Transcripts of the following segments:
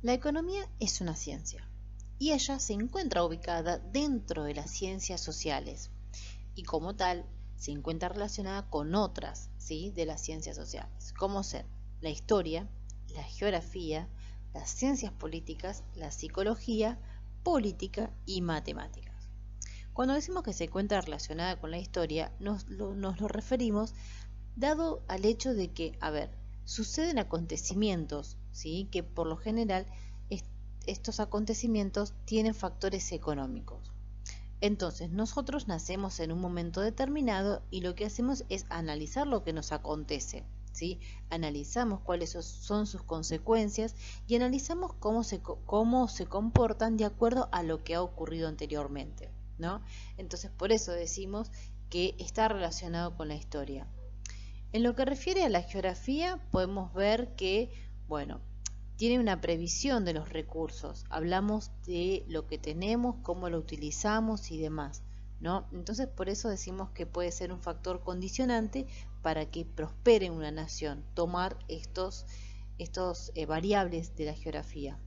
La economía es una ciencia y ella se encuentra ubicada dentro de las ciencias sociales y como tal se encuentra relacionada con otras, ¿sí?, de las ciencias sociales, como ser la historia, la geografía, las ciencias políticas, la psicología, política y matemáticas. Cuando decimos que se encuentra relacionada con la historia, nos lo referimos dado al hecho de que, suceden acontecimientos, ¿sí?, que por lo general estos acontecimientos tienen factores económicos. Entonces, nosotros nacemos en un momento determinado y lo que hacemos es analizar lo que nos acontece, ¿sí? Analizamos cuáles son sus consecuencias y analizamos cómo se comportan de acuerdo a lo que ha ocurrido anteriormente, ¿no? Entonces, por eso decimos que está relacionado con la historia. En lo que refiere a la geografía, podemos ver que, tiene una previsión de los recursos. Hablamos de lo que tenemos, cómo lo utilizamos y demás, ¿no? Entonces, por eso decimos que puede ser un factor condicionante para que prospere una nación, tomar estos variables de la geografía.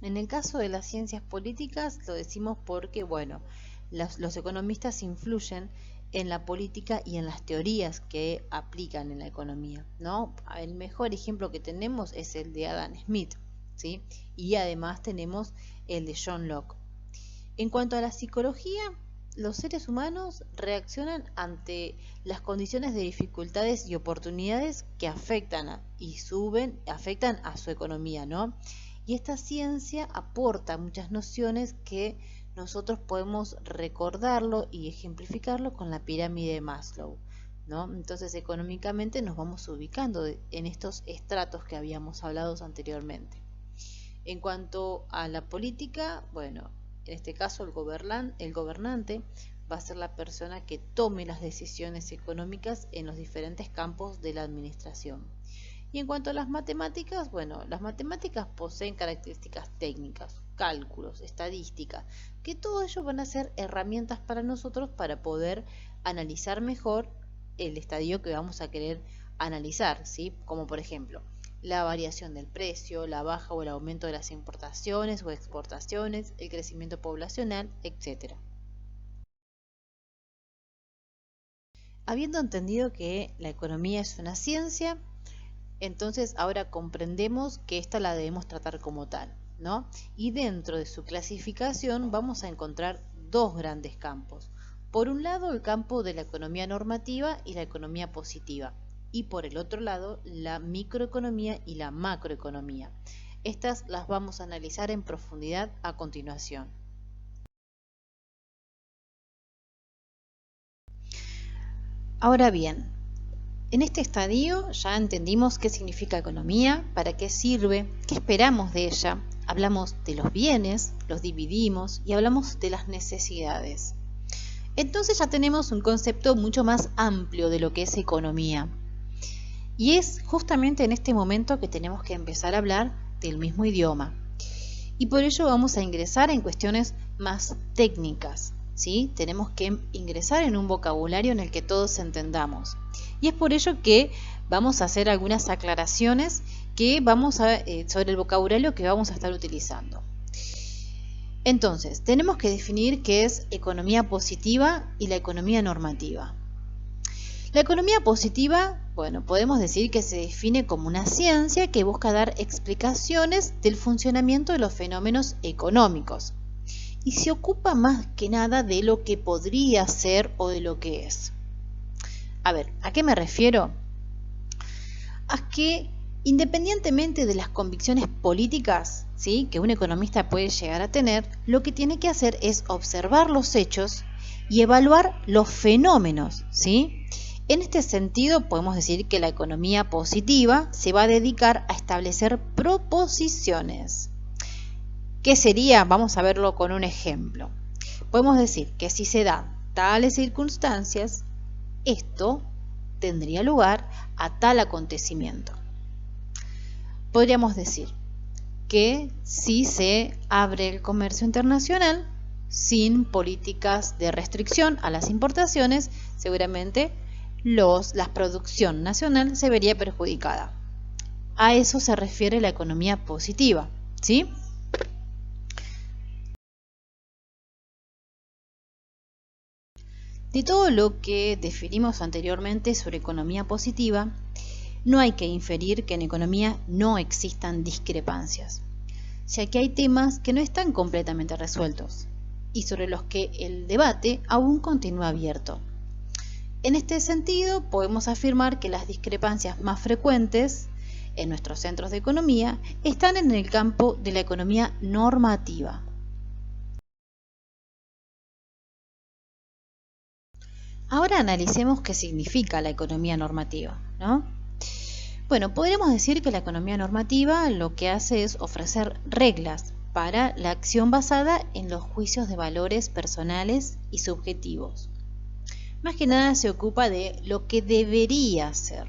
En el caso de las ciencias políticas, lo decimos porque, los economistas influyen en la política y en las teorías que aplican en la economía, ¿no? El mejor ejemplo que tenemos es el de Adam Smith, ¿sí? Y además tenemos el de John Locke. En cuanto a la psicología, los seres humanos reaccionan ante las condiciones de dificultades y oportunidades que afectan a su economía, ¿no? Y esta ciencia aporta muchas nociones que nosotros podemos recordarlo y ejemplificarlo con la pirámide de Maslow, ¿no? Entonces, económicamente nos vamos ubicando en estos estratos que habíamos hablado anteriormente. En cuanto a la política, en este caso el gobernante va a ser la persona que tome las decisiones económicas en los diferentes campos de la administración. Y en cuanto a las matemáticas, las matemáticas poseen características técnicas, cálculos, estadística, que todo ello van a ser herramientas para nosotros para poder analizar mejor el estadio que vamos a querer analizar, ¿sí? Como por ejemplo, la variación del precio, la baja o el aumento de las importaciones o exportaciones, el crecimiento poblacional, etc. Habiendo entendido que la economía es una ciencia, entonces ahora comprendemos que esta la debemos tratar como tal, ¿no? Y dentro de su clasificación vamos a encontrar dos grandes campos. Por un lado, el campo de la economía normativa y la economía positiva. Y por el otro lado, la microeconomía y la macroeconomía. Estas las vamos a analizar en profundidad a continuación. Ahora bien, en este estadio ya entendimos qué significa economía, para qué sirve, qué esperamos de ella. Hablamos de los bienes, los dividimos y hablamos de las necesidades. Entonces ya tenemos un concepto mucho más amplio de lo que es economía. Y es justamente en este momento que tenemos que empezar a hablar del mismo idioma. Y por ello vamos a ingresar en cuestiones más técnicas, ¿sí? Tenemos que ingresar en un vocabulario en el que todos entendamos. Y es por ello que vamos a hacer algunas aclaraciones sobre el vocabulario que vamos a estar utilizando. Entonces, tenemos que definir qué es economía positiva y la economía normativa. La economía positiva, podemos decir que se define como una ciencia que busca dar explicaciones del funcionamiento de los fenómenos económicos y se ocupa más que nada de lo que podría ser o de lo que es. ¿A qué me refiero? A que independientemente de las convicciones políticas, ¿sí?, que un economista puede llegar a tener, lo que tiene que hacer es observar los hechos y evaluar los fenómenos, ¿sí? En este sentido, podemos decir que la economía positiva se va a dedicar a establecer proposiciones. ¿Qué sería? Vamos a verlo con un ejemplo. Podemos decir que si se dan tales circunstancias, esto tendría lugar a tal acontecimiento. Podríamos decir que si se abre el comercio internacional sin políticas de restricción a las importaciones, seguramente la producción nacional se vería perjudicada. A eso se refiere la economía positiva, ¿sí? De todo lo que definimos anteriormente sobre economía positiva, no hay que inferir que en economía no existan discrepancias, ya que hay temas que no están completamente resueltos y sobre los que el debate aún continúa abierto. En este sentido, podemos afirmar que las discrepancias más frecuentes en nuestros centros de economía están en el campo de la economía normativa. Ahora analicemos qué significa la economía normativa, ¿no? Bueno, podríamos decir que la economía normativa lo que hace es ofrecer reglas para la acción basada en los juicios de valores personales y subjetivos. Más que nada se ocupa de lo que debería ser.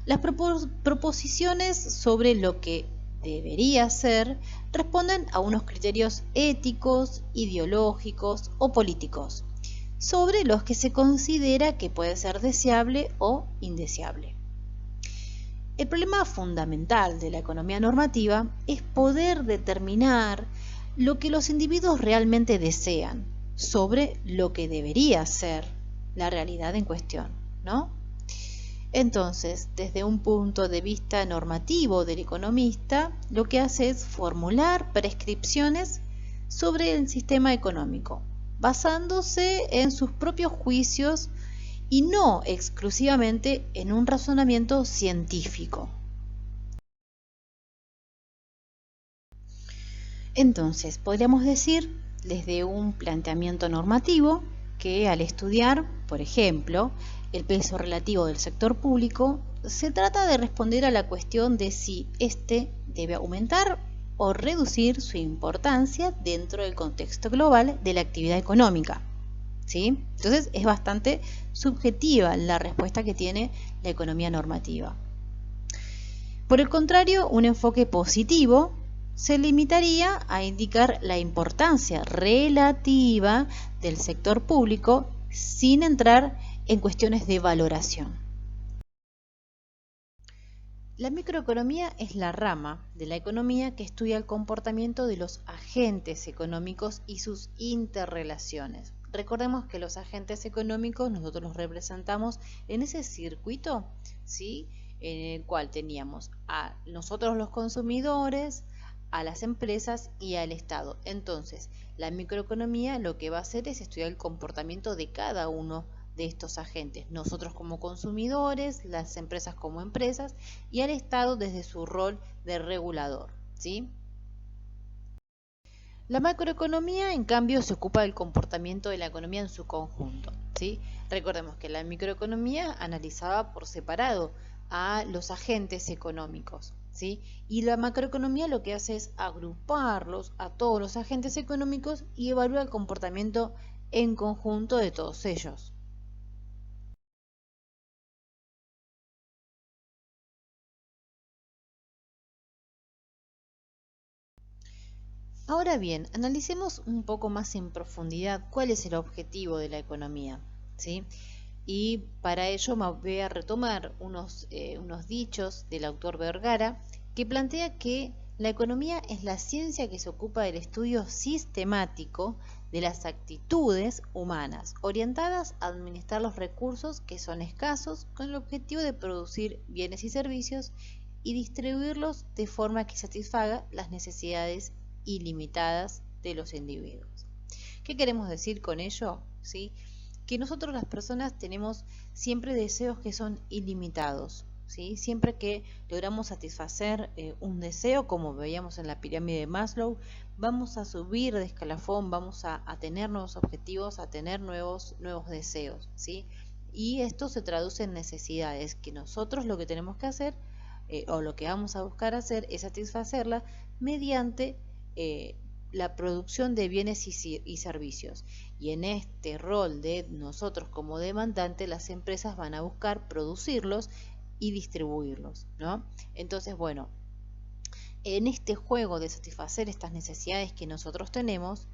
Las proposiciones sobre lo que debería ser responden a unos criterios éticos, ideológicos o políticos, sobre los que se considera que puede ser deseable o indeseable. El problema fundamental de la economía normativa es poder determinar lo que los individuos realmente desean sobre lo que debería ser la realidad en cuestión, ¿no? Entonces, desde un punto de vista normativo del economista, lo que hace es formular prescripciones sobre el sistema económico, basándose en sus propios juicios y no exclusivamente en un razonamiento científico. Entonces, podríamos decir, desde un planteamiento normativo, que al estudiar, por ejemplo, el peso relativo del sector público, se trata de responder a la cuestión de si éste debe aumentar o reducir su importancia dentro del contexto global de la actividad económica, ¿sí? Entonces es bastante subjetiva la respuesta que tiene la economía normativa. Por el contrario, un enfoque positivo se limitaría a indicar la importancia relativa del sector público sin entrar en cuestiones de valoración. La microeconomía es la rama de la economía que estudia el comportamiento de los agentes económicos y sus interrelaciones. Recordemos que los agentes económicos nosotros los representamos en ese circuito, ¿sí?, en el cual teníamos a nosotros los consumidores, a las empresas y al Estado. Entonces, la microeconomía lo que va a hacer es estudiar el comportamiento de cada uno de estos agentes, nosotros como consumidores, las empresas como empresas y al Estado desde su rol de regulador, ¿sí? La macroeconomía, en cambio, se ocupa del comportamiento de la economía en su conjunto, ¿sí? Recordemos que la microeconomía analizaba por separado a los agentes económicos, ¿sí? Y la macroeconomía lo que hace es agruparlos a todos los agentes económicos y evaluar el comportamiento en conjunto de todos ellos. Ahora bien, analicemos un poco más en profundidad cuál es el objetivo de la economía, ¿sí? Y para ello me voy a retomar unos dichos del autor Vergara, que plantea que la economía es la ciencia que se ocupa del estudio sistemático de las actitudes humanas, orientadas a administrar los recursos que son escasos con el objetivo de producir bienes y servicios y distribuirlos de forma que satisfaga las necesidades ilimitadas de los individuos. ¿Qué queremos decir con ello? ¿Sí? Que nosotros las personas tenemos siempre deseos que son ilimitados, ¿sí? Siempre que logramos satisfacer un deseo, como veíamos en la pirámide de Maslow, vamos a subir de escalafón, vamos a tener nuevos objetivos, a tener nuevos deseos, ¿sí? Y esto se traduce en necesidades, que nosotros lo que tenemos que hacer, o lo que vamos a buscar hacer, es satisfacerla mediante la producción de bienes y servicios. Y en este rol de nosotros como demandante, las empresas van a buscar producirlos y distribuirlos, ¿no? Entonces, bueno, en este juego de satisfacer estas necesidades que nosotros tenemos,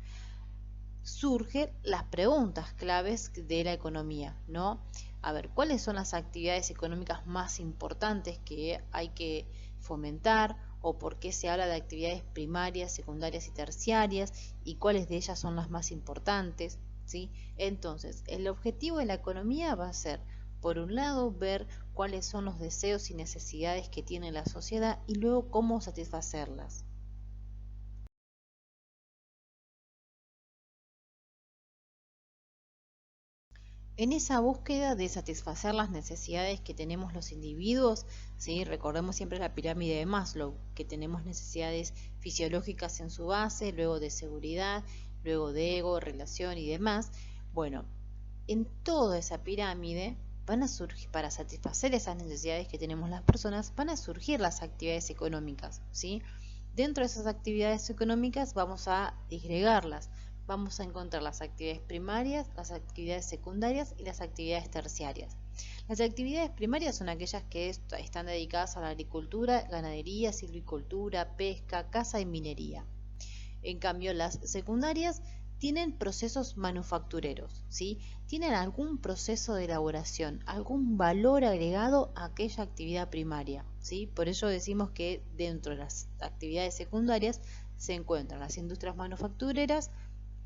surgen las preguntas claves de la economía, ¿no? A ver, ¿cuáles son las actividades económicas más importantes que hay que fomentar o por qué se habla de actividades primarias, secundarias y terciarias y cuáles de ellas son las más importantes, ¿sí? Entonces, el objetivo de la economía va a ser, por un lado, ver cuáles son los deseos y necesidades que tiene la sociedad y luego cómo satisfacerlas. En esa búsqueda de satisfacer las necesidades que tenemos los individuos, ¿sí? Recordemos siempre la pirámide de Maslow, que tenemos necesidades fisiológicas en su base, luego de seguridad, luego de ego, relación y demás. Bueno, en toda esa pirámide van a surgir, para satisfacer esas necesidades que tenemos las personas, van a surgir las actividades económicas, ¿sí? Dentro de esas actividades económicas vamos a disgregarlas. Vamos a encontrar las actividades primarias, las actividades secundarias y las actividades terciarias. Las actividades primarias son aquellas que están dedicadas a la agricultura, ganadería, silvicultura, pesca, caza y minería. En cambio, las secundarias tienen procesos manufactureros, ¿sí? Tienen algún proceso de elaboración, algún valor agregado a aquella actividad primaria, ¿sí? Por ello decimos que dentro de las actividades secundarias se encuentran las industrias manufactureras,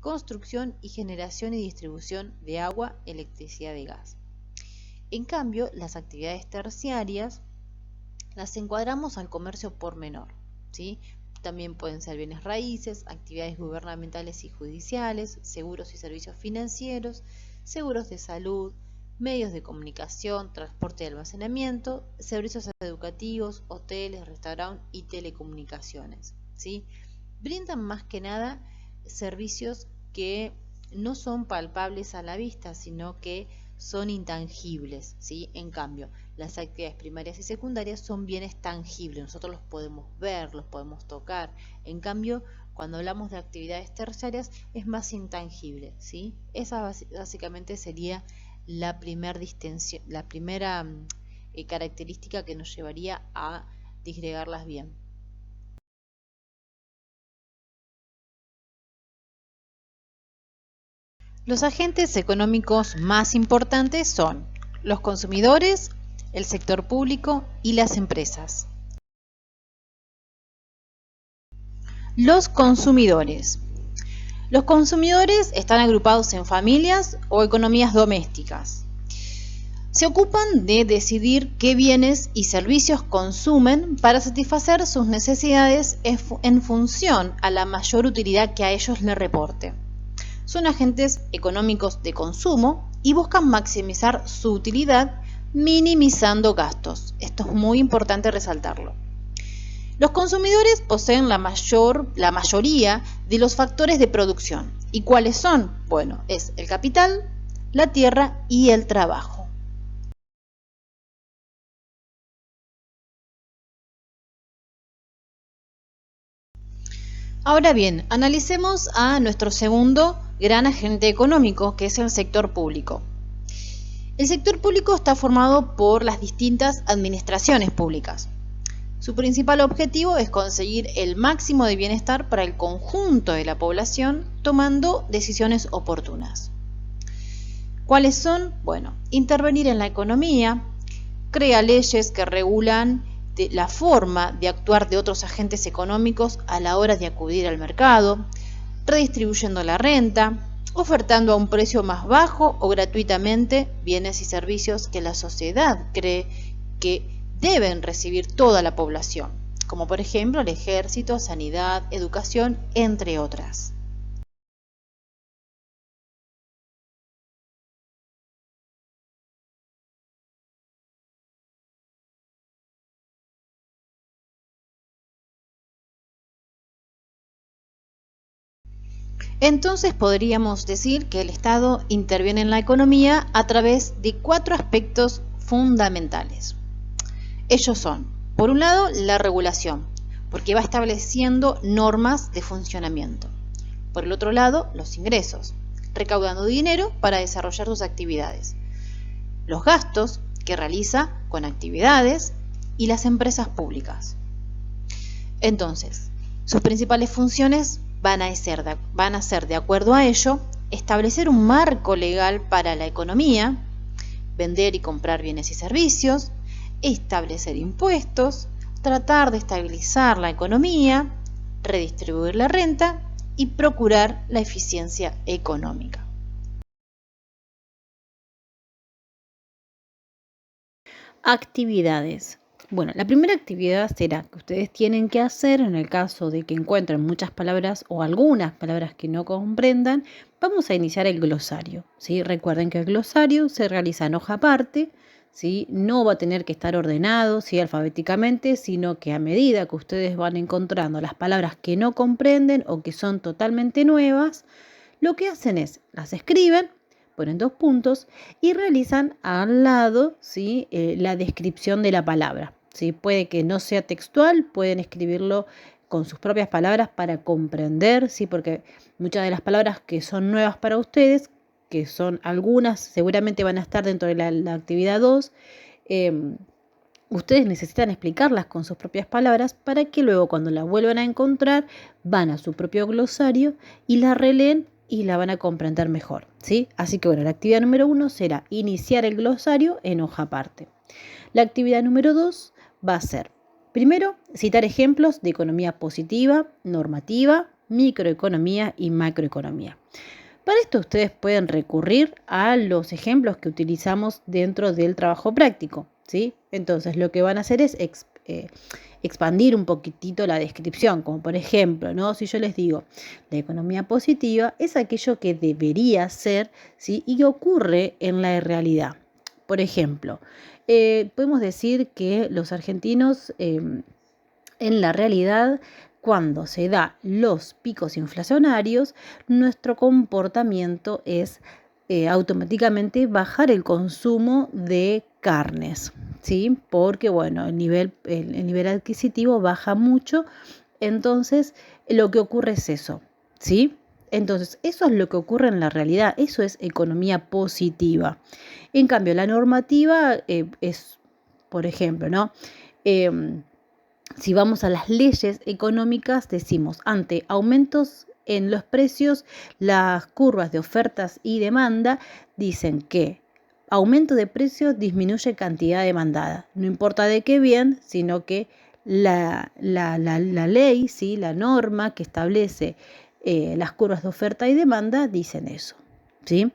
construcción y generación y distribución de agua, electricidad y gas. En cambio, las actividades terciarias las encuadramos al comercio por menor, ¿sí? También pueden ser bienes raíces, actividades gubernamentales y judiciales, seguros y servicios financieros, seguros de salud, medios de comunicación, transporte y almacenamiento, servicios educativos, hoteles, restaurantes y telecomunicaciones, ¿sí? Brindan más que nada servicios que no son palpables a la vista, sino que son intangibles, ¿sí? En cambio, las actividades primarias y secundarias son bienes tangibles, nosotros los podemos ver, los podemos tocar. En cambio, cuando hablamos de actividades terciarias es más intangible, ¿sí? Esa básicamente sería la primera distinción, la primera característica que nos llevaría a disgregarlas bien. Los agentes económicos más importantes son los consumidores, el sector público y las empresas. Los consumidores. Los consumidores están agrupados en familias o economías domésticas. Se ocupan de decidir qué bienes y servicios consumen para satisfacer sus necesidades en función a la mayor utilidad que a ellos le reporte. Son agentes económicos de consumo y buscan maximizar su utilidad minimizando gastos. Esto es muy importante resaltarlo. Los consumidores poseen la mayoría de los factores de producción. ¿Y cuáles son? Bueno, es el capital, la tierra y el trabajo. Ahora bien, analicemos a nuestro segundo gran agente económico, que es el sector público. El sector público está formado por las distintas administraciones públicas. Su principal objetivo es conseguir el máximo de bienestar para el conjunto de la población, tomando decisiones oportunas. ¿Cuáles son? Bueno, intervenir en la economía, crea leyes que regulan la forma de actuar de otros agentes económicos a la hora de acudir al mercado, redistribuyendo la renta, ofertando a un precio más bajo o gratuitamente bienes y servicios que la sociedad cree que deben recibir toda la población, como por ejemplo el ejército, sanidad, educación, entre otras. Entonces podríamos decir que el Estado interviene en la economía a través de 4 aspectos fundamentales. Ellos son, por un lado, la regulación, porque va estableciendo normas de funcionamiento. Por el otro lado, los ingresos, recaudando dinero para desarrollar sus actividades. Los gastos, que realiza con actividades, y las empresas públicas. Entonces, sus principales funciones van a ser, de acuerdo a ello, establecer un marco legal para la economía, vender y comprar bienes y servicios, establecer impuestos, tratar de estabilizar la economía, redistribuir la renta y procurar la eficiencia económica. Actividades. Bueno, la primera actividad será que ustedes tienen que hacer en el caso de que encuentren muchas palabras o algunas palabras que no comprendan, vamos a iniciar el glosario, ¿sí? Recuerden que el glosario se realiza en hoja aparte, ¿sí? No va a tener que estar ordenado, ¿sí? Alfabéticamente, sino que a medida que ustedes van encontrando las palabras que no comprenden o que son totalmente nuevas, lo que hacen es las escriben, ponen 2 puntos y realizan al lado, ¿sí? La descripción de la palabra, ¿sí? Puede que no sea textual, pueden escribirlo con sus propias palabras para comprender, ¿sí? Porque muchas de las palabras que son nuevas para ustedes, que son algunas, seguramente van a estar dentro de la actividad 2, ustedes necesitan explicarlas con sus propias palabras para que luego cuando la vuelvan a encontrar van a su propio glosario y la releen y la van a comprender mejor, ¿sí? Así que bueno, la actividad número 1 será iniciar el glosario en hoja aparte. La actividad número 2 va a ser, primero, citar ejemplos de economía positiva, normativa, microeconomía y macroeconomía. Para esto ustedes pueden recurrir a los ejemplos que utilizamos dentro del trabajo práctico, ¿sí? Entonces lo que van a hacer es expandir un poquitito la descripción, como por ejemplo, ¿no? Si yo les digo, la economía positiva es aquello que debería ser, ¿sí? Y que ocurre en la realidad. Por ejemplo, podemos decir que los argentinos en la realidad, cuando se da los picos inflacionarios, nuestro comportamiento es automáticamente bajar el consumo de carnes, ¿sí? Porque, bueno, el nivel adquisitivo baja mucho, entonces lo que ocurre es eso, ¿sí? Entonces, eso es lo que ocurre en la realidad, eso es economía positiva. En cambio, la normativa es, por ejemplo, ¿no? Si vamos a las leyes económicas, decimos, ante aumentos en los precios, las curvas de ofertas y demanda dicen que aumento de precios disminuye cantidad demandada. No importa de qué bien, sino que la ley, ¿sí? La norma que establece las curvas de oferta y demanda dicen eso, ¿sí?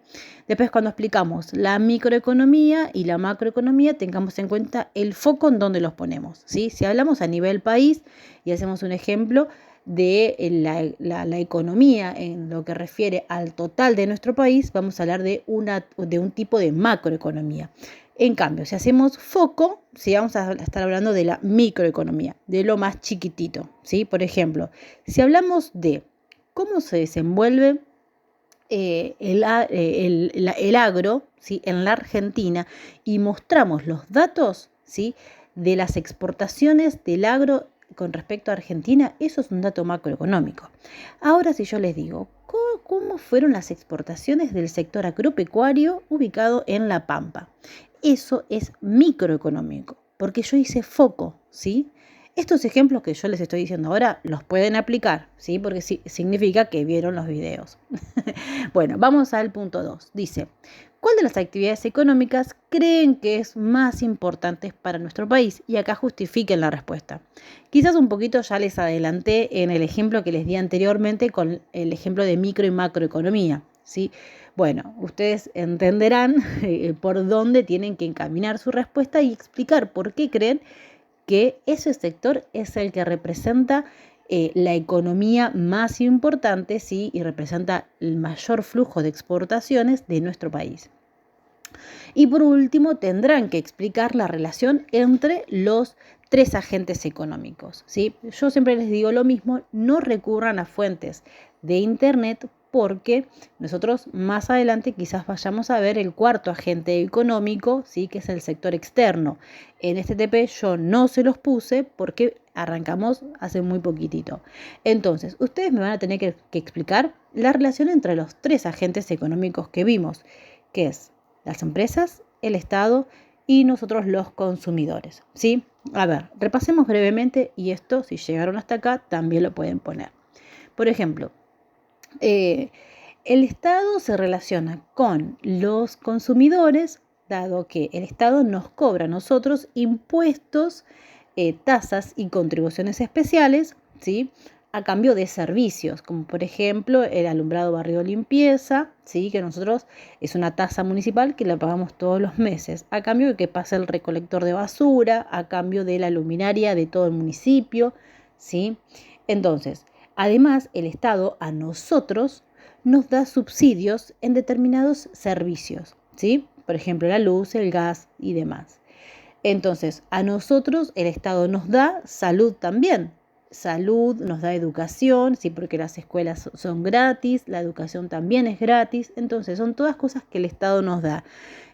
Después, cuando explicamos la microeconomía y la macroeconomía, tengamos en cuenta el foco en donde los ponemos, ¿sí? Si hablamos a nivel país y hacemos un ejemplo de la economía en lo que refiere al total de nuestro país, vamos a hablar de un tipo de macroeconomía. En cambio, si hacemos foco, sí, vamos a estar hablando de la microeconomía, de lo más chiquitito, ¿sí? Por ejemplo, si hablamos de cómo se desenvuelve el agro, ¿sí? En la Argentina y mostramos los datos, ¿sí? De las exportaciones del agro con respecto a Argentina, eso es un dato macroeconómico. Ahora, si yo les digo, ¿cómo fueron las exportaciones del sector agropecuario ubicado en La Pampa? Eso es microeconómico, porque yo hice foco, ¿sí? Estos ejemplos que yo les estoy diciendo ahora los pueden aplicar, ¿sí? Porque sí, significa que vieron los videos. Bueno, vamos al punto 2. Dice, ¿cuál de las actividades económicas creen que es más importante para nuestro país? Y acá justifiquen la respuesta. Quizás un poquito ya les adelanté en el ejemplo que les di anteriormente con el ejemplo de micro y macroeconomía, ¿sí? Bueno, ustedes entenderán por dónde tienen que encaminar su respuesta y explicar por qué creen que ese sector es el que representa la economía más importante, ¿sí? Y representa el mayor flujo de exportaciones de nuestro país. Y por último, tendrán que explicar la relación entre los 3 agentes económicos, ¿sí? Yo siempre les digo lo mismo, no recurran a fuentes de internet porque nosotros más adelante quizás vayamos a ver el 4.º agente económico, ¿sí? Que es el sector externo. En este TP yo no se los puse porque arrancamos hace muy poquitito. Entonces, ustedes me van a tener que explicar la relación entre los 3 agentes económicos que vimos, que es las empresas, el Estado y nosotros los consumidores, ¿sí? A ver, repasemos brevemente y esto, si llegaron hasta acá, también lo pueden poner. Por ejemplo, el Estado se relaciona con los consumidores, dado que el Estado nos cobra a nosotros impuestos tasas y contribuciones especiales, ¿sí?, a cambio de servicios, como por ejemplo el alumbrado barrio limpieza, ¿sí?, que nosotros es una tasa municipal que la pagamos todos los meses, a cambio de que pase el recolector de basura, a cambio de la luminaria de todo el municipio, ¿sí? Entonces, además, el Estado a nosotros nos da subsidios en determinados servicios, ¿sí? Por ejemplo, la luz, el gas y demás. Entonces, a nosotros el Estado nos da salud también. Salud, nos da educación, sí, porque las escuelas son gratis, la educación también es gratis. Entonces, son todas cosas que el Estado nos da.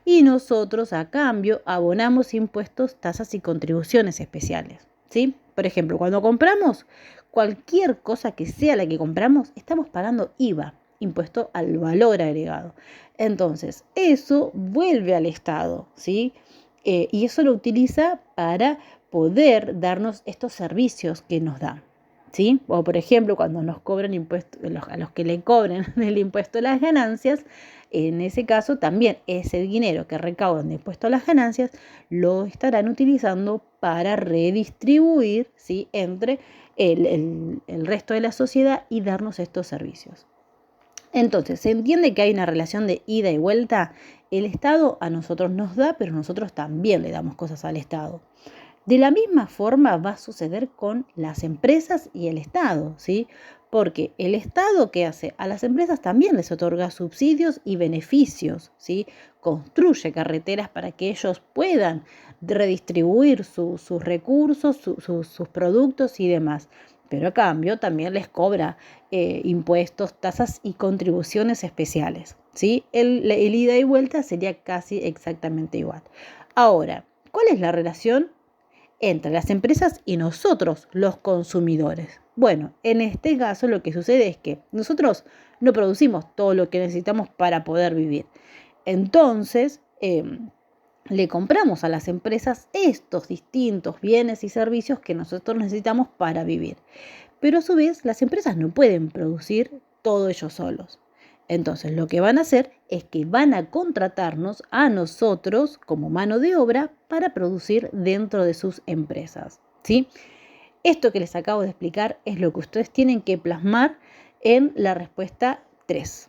Y nosotros, a cambio, abonamos impuestos, tasas y contribuciones especiales, ¿sí? Por ejemplo, cuando compramos cualquier cosa que sea la que compramos, estamos pagando IVA, impuesto al valor agregado. Entonces, eso vuelve al Estado, ¿sí? Y eso lo utiliza para poder darnos estos servicios que nos da, ¿sí? O por ejemplo, cuando nos cobran impuestos, a los que le cobren el impuesto a las ganancias, en ese caso también ese dinero que recaudan de impuesto a las ganancias lo estarán utilizando para redistribuir, ¿sí?, entre el resto de la sociedad y darnos estos servicios. Entonces, se entiende que hay una relación de ida y vuelta. El Estado a nosotros nos da, pero nosotros también le damos cosas al Estado. De la misma forma va a suceder con las empresas y el Estado, ¿sí? Porque el Estado, ¿qué hace? A las empresas también les otorga subsidios y beneficios, ¿sí? Construye carreteras para que ellos puedan redistribuir sus recursos, sus productos y demás. Pero a cambio también les cobra impuestos, tasas y contribuciones especiales, ¿sí? El ida y vuelta sería casi exactamente igual. Ahora, ¿cuál es la relación entre las empresas y nosotros, los consumidores? Bueno, en este caso lo que sucede es que nosotros no producimos todo lo que necesitamos para poder vivir. Entonces, le compramos a las empresas estos distintos bienes y servicios que nosotros necesitamos para vivir. Pero a su vez, las empresas no pueden producir todo ellos solos. Entonces, lo que van a hacer es que van a contratarnos a nosotros como mano de obra para producir dentro de sus empresas, ¿sí? Esto que les acabo de explicar es lo que ustedes tienen que plasmar en la respuesta 3.